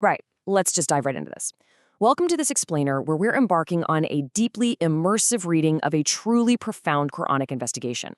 Right, let's just dive right into this. Welcome to this explainer where we're embarking on a deeply immersive reading of a truly profound Qur'anic investigation.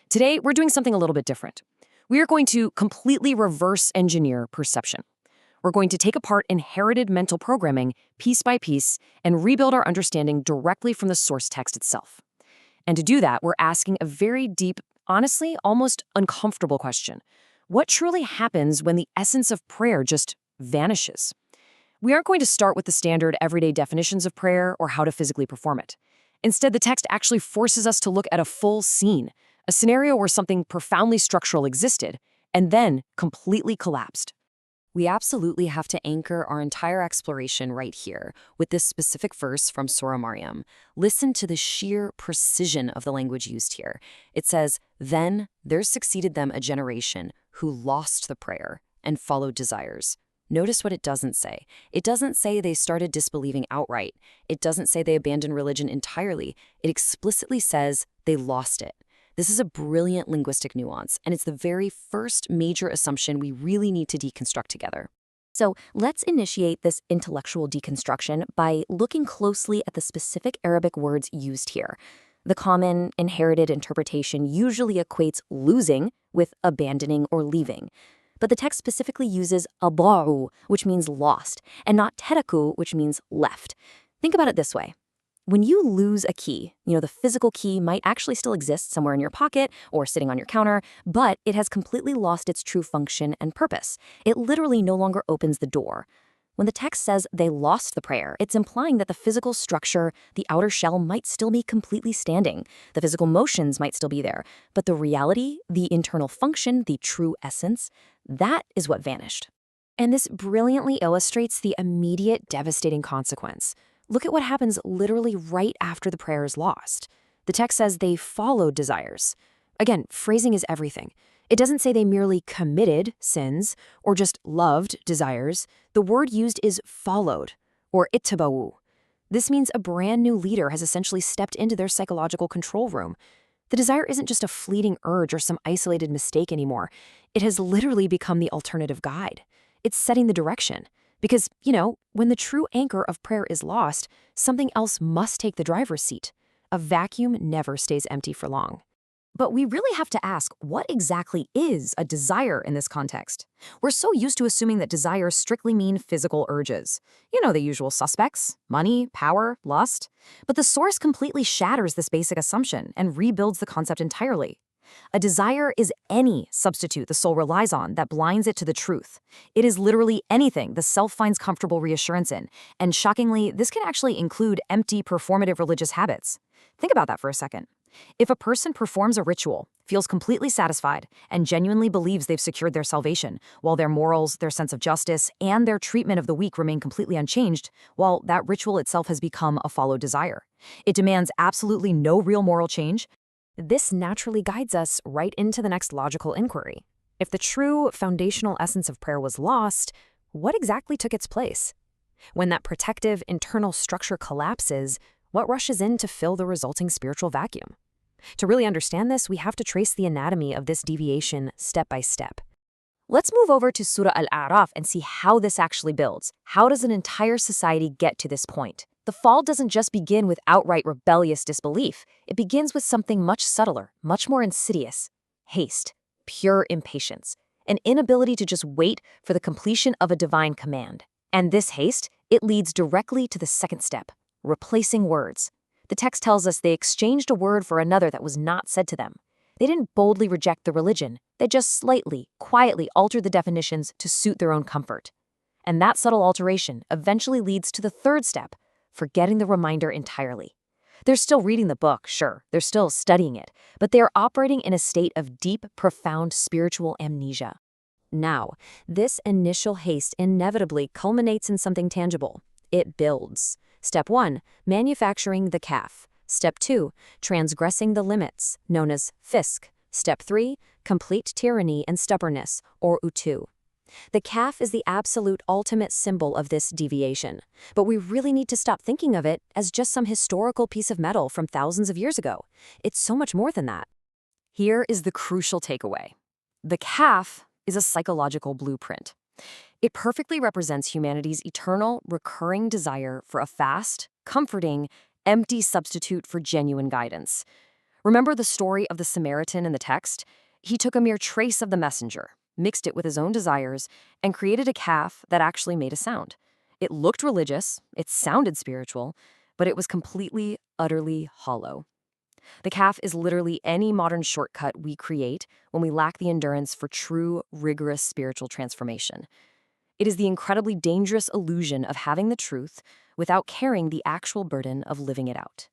Today, we're doing something a little bit different. We are going to completely reverse engineer perception. We're going to take apart inherited mental programming piece by piece and rebuild our understanding directly from the source text itself. And to do that, we're asking a very deep, honestly, almost uncomfortable question. What truly happens when the essence of prayer just vanishes? We aren't going to start with the standard everyday definitions of prayer or how to physically perform it. Instead, the text actually forces us to look at a full scene, a scenario where something profoundly structural existed and then completely collapsed. We absolutely have to anchor our entire exploration right here with this specific verse from Surah Maryam. Listen to the sheer precision of the language used here. It says, "Then there succeeded them a generation who lost the prayer and followed desires." Notice what it doesn't say. It doesn't say they started disbelieving outright. It doesn't say they abandoned religion entirely. It explicitly says they lost it. This is a brilliant linguistic nuance, and it's the very first major assumption we really need to deconstruct together. So let's initiate this intellectual deconstruction by looking closely at the specific Arabic words used here. The common, inherited interpretation usually equates losing with abandoning or leaving. But the text specifically uses أضاعوا, which means lost, and not taraku, which means left. Think about it this way. When you lose a key, the physical key might actually still exist somewhere in your pocket or sitting on your counter, but it has completely lost its true function and purpose. It literally no longer opens the door. When the text says they lost the prayer, it's implying that the physical structure, the outer shell, might still be completely standing. The physical motions might still be there, but the reality, the internal function, the true essence, that is what vanished. And this brilliantly illustrates the immediate devastating consequence. Look at what happens literally right after the prayer is lost. The text says they followed desires. Again, phrasing is everything. It doesn't say they merely committed sins or just loved desires. The word used is followed, or ittaba'u. This means a brand new leader has essentially stepped into their psychological control room. The desire isn't just a fleeting urge or some isolated mistake anymore. It has literally become the alternative guide. It's setting the direction. Because, when the true anchor of prayer is lost, something else must take the driver's seat. A vacuum never stays empty for long. But we really have to ask, what exactly is a desire in this context? We're so used to assuming that desires strictly mean physical urges. The usual suspects: money, power, lust. But the source completely shatters this basic assumption and rebuilds the concept entirely. A desire is any substitute the soul relies on that blinds it to the truth. It is literally anything the self finds comfortable reassurance in. And shockingly, this can actually include empty, performative religious habits. Think about that for a second. If a person performs a ritual, feels completely satisfied, and genuinely believes they've secured their salvation, while their morals, their sense of justice, and their treatment of the weak remain completely unchanged, while that ritual itself has become a followed desire. It demands absolutely no real moral change. This naturally guides us right into the next logical inquiry. If the true foundational essence of prayer was lost, what exactly took its place? When that protective internal structure collapses, what rushes in to fill the resulting spiritual vacuum? To really understand this, we have to trace the anatomy of this deviation step by step. Let's move over to Surah Al-A'raf and see how this actually builds. How does an entire society get to this point? The fall doesn't just begin with outright rebellious disbelief. It begins with something much subtler, much more insidious: haste, pure impatience, an inability to just wait for the completion of a divine command. And this haste, it leads directly to the second step: replacing words. The text tells us they exchanged a word for another that was not said to them. They didn't boldly reject the religion. They just slightly, quietly altered the definitions to suit their own comfort. And that subtle alteration eventually leads to the third step: forgetting the reminder entirely. They're still reading the book, sure, they're still studying it, but they are operating in a state of deep, profound spiritual amnesia. Now, this initial haste inevitably culminates in something tangible. It builds. Step 1, manufacturing the calf. Step 2, transgressing the limits, known as fisk. Step 3, complete tyranny and stubbornness, or utu. The calf is the absolute ultimate symbol of this deviation, but we really need to stop thinking of it as just some historical piece of metal from thousands of years ago. It's so much more than that. Here is the crucial takeaway. The calf is a psychological blueprint. It perfectly represents humanity's eternal, recurring desire for a fast, comforting, empty substitute for genuine guidance. Remember the story of the Samaritan in the text? He took a mere trace of the messenger, mixed it with his own desires, and created a calf that actually made a sound. It looked religious, it sounded spiritual, but it was completely, utterly hollow. The calf is literally any modern shortcut we create when we lack the endurance for true, rigorous spiritual transformation. It is the incredibly dangerous illusion of having the truth without carrying the actual burden of living it out.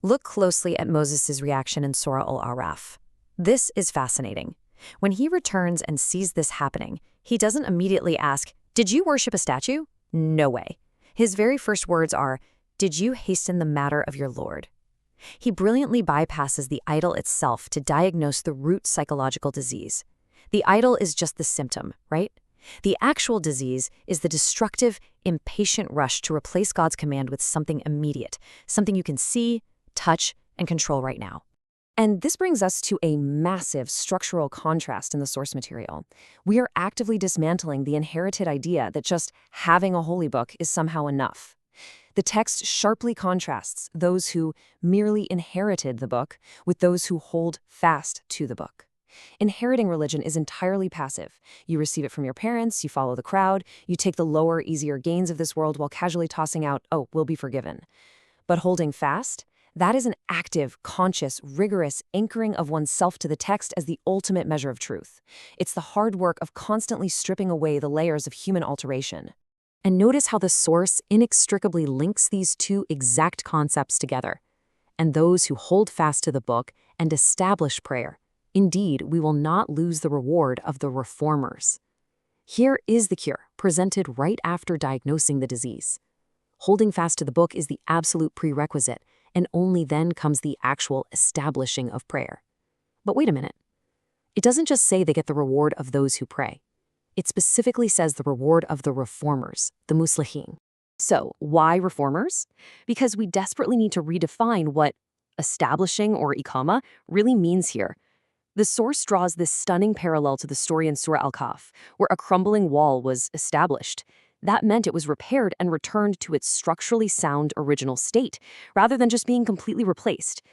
Look closely at Moses' reaction in Surah Al-Araf. This is fascinating. When he returns and sees this happening, he doesn't immediately ask, "Did you worship a statue?" No way. His very first words are, "Did you hasten the matter of your Lord?" He brilliantly bypasses the idol itself to diagnose the root psychological disease. The idol is just the symptom, right? The actual disease is the destructive, impatient rush to replace God's command with something immediate, something you can see, touch, and control right now. And this brings us to a massive structural contrast in the source material. We are actively dismantling the inherited idea that just having a holy book is somehow enough. The text sharply contrasts those who merely inherited the book with those who hold fast to the book. Inheriting religion is entirely passive. You receive it from your parents, you follow the crowd, you take the lower, easier gains of this world while casually tossing out, "Oh, we'll be forgiven." But holding fast? That is an active, conscious, rigorous anchoring of oneself to the text as the ultimate measure of truth. It's the hard work of constantly stripping away the layers of human alteration. And notice how the source inextricably links these two exact concepts together. And those who hold fast to the book and establish prayer, indeed, we will not lose the reward of the reformers. Here is the cure, presented right after diagnosing the disease. Holding fast to the book is the absolute prerequisite, and only then comes the actual establishing of prayer. But wait a minute. It doesn't just say they get the reward of those who pray. It specifically says the reward of the reformers, the muslihin. So, why reformers? Because we desperately need to redefine what establishing or iqama really means here. The source draws this stunning parallel to the story in Surah Al-Kahf, where a crumbling wall was established. That meant it was repaired and returned to its structurally sound original state, rather than just being completely replaced.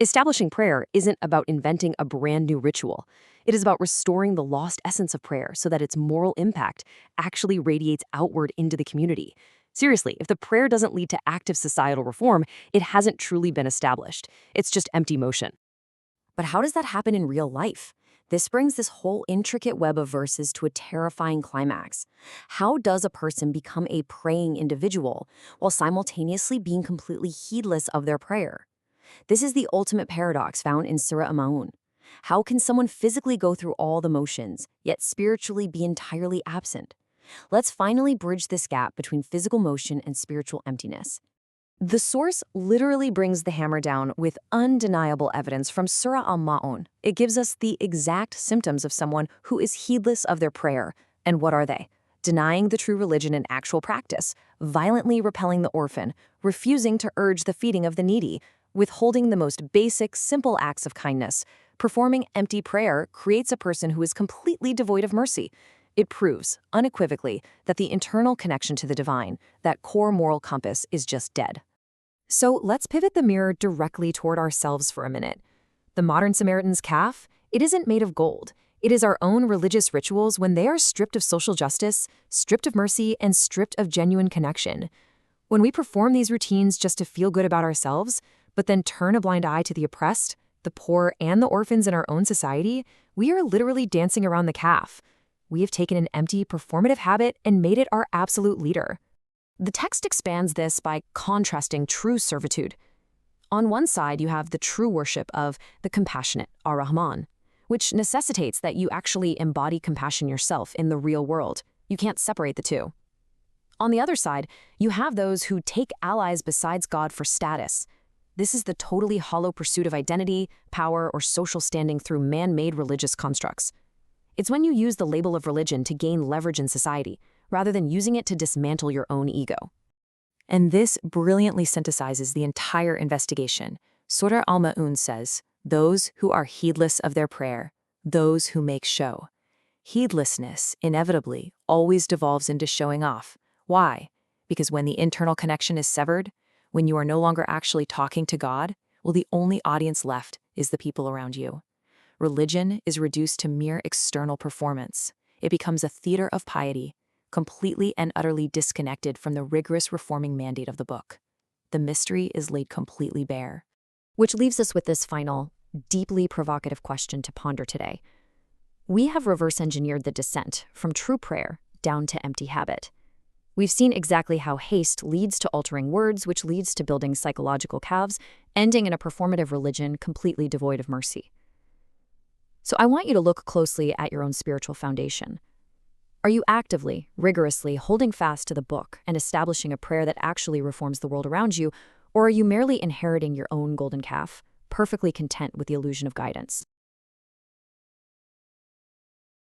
Establishing prayer isn't about inventing a brand new ritual. It is about restoring the lost essence of prayer so that its moral impact actually radiates outward into the community. Seriously, if the prayer doesn't lead to active societal reform, it hasn't truly been established. It's just empty motion. But how does that happen in real life? This brings this whole intricate web of verses to a terrifying climax. How does a person become a praying individual while simultaneously being completely heedless of their prayer? This is the ultimate paradox found in Surah Al-Ma'un. How can someone physically go through all the motions, yet spiritually be entirely absent? Let's finally bridge this gap between physical motion and spiritual emptiness. The source literally brings the hammer down with undeniable evidence from Surah Al-Ma'un. It gives us the exact symptoms of someone who is heedless of their prayer. And what are they? Denying the true religion in actual practice, violently repelling the orphan, refusing to urge the feeding of the needy, withholding the most basic, simple acts of kindness. Performing empty prayer creates a person who is completely devoid of mercy. It proves, unequivocally, that the internal connection to the divine, that core moral compass, is just dead. So let's pivot the mirror directly toward ourselves for a minute. The modern Samaritan's calf, it isn't made of gold. It is our own religious rituals when they are stripped of social justice, stripped of mercy, and stripped of genuine connection. When we perform these routines just to feel good about ourselves, but then turn a blind eye to the oppressed, the poor, and the orphans in our own society, we are literally dancing around the calf. We have taken an empty, performative habit and made it our absolute leader. The text expands this by contrasting true servitude. On one side, you have the true worship of the compassionate, Ar-Rahman, which necessitates that you actually embody compassion yourself in the real world. You can't separate the two. On the other side, you have those who take allies besides God for status. This is the totally hollow pursuit of identity, power, or social standing through man-made religious constructs. It's when you use the label of religion to gain leverage in society, rather than using it to dismantle your own ego. And this brilliantly synthesizes the entire investigation. Surah Al-Ma'un says, "Those who are heedless of their prayer, those who make show." Heedlessness, inevitably, always devolves into showing off. Why? Because when the internal connection is severed, when you are no longer actually talking to God, well, the only audience left is the people around you. Religion is reduced to mere external performance. It becomes a theater of piety, completely and utterly disconnected from the rigorous reforming mandate of the book. The mystery is laid completely bare. Which leaves us with this final, deeply provocative question to ponder today. We have reverse engineered the descent from true prayer down to empty habit. We've seen exactly how haste leads to altering words, which leads to building psychological calves, ending in a performative religion completely devoid of mercy. So I want you to look closely at your own spiritual foundation. Are you actively, rigorously holding fast to the book and establishing a prayer that actually reforms the world around you, or are you merely inheriting your own golden calf, perfectly content with the illusion of guidance?